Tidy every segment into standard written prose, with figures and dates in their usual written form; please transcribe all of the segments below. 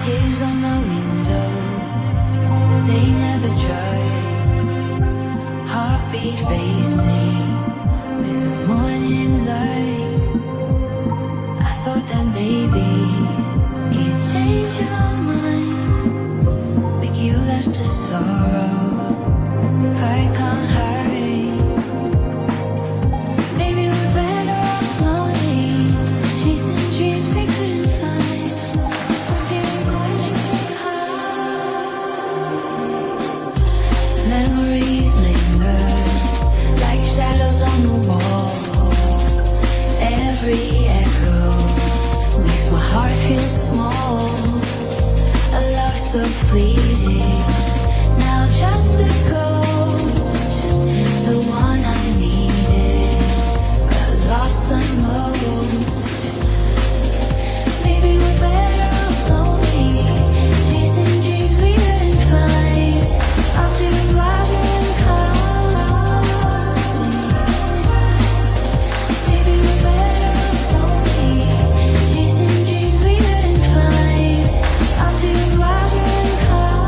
Tears on my window, they never dry. Heartbeat racing with the morning light. I thought that maybe you'd change your mind, but you left a sorrow I can't hide. Maybe we're better off lonely, chasing dreams we couldn't find. Memories linger like shadows on the wall. Every echo makes my heart feel small. A love so fleeting, now just a ghost. The one I needed, but I lost the most. Maybe we're better off lonely, chasing dreams we couldn't find. I'll do it while you're calling. Maybe we're better off lonely, chasing dreams we couldn't find. I'll do it while you're calling.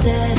said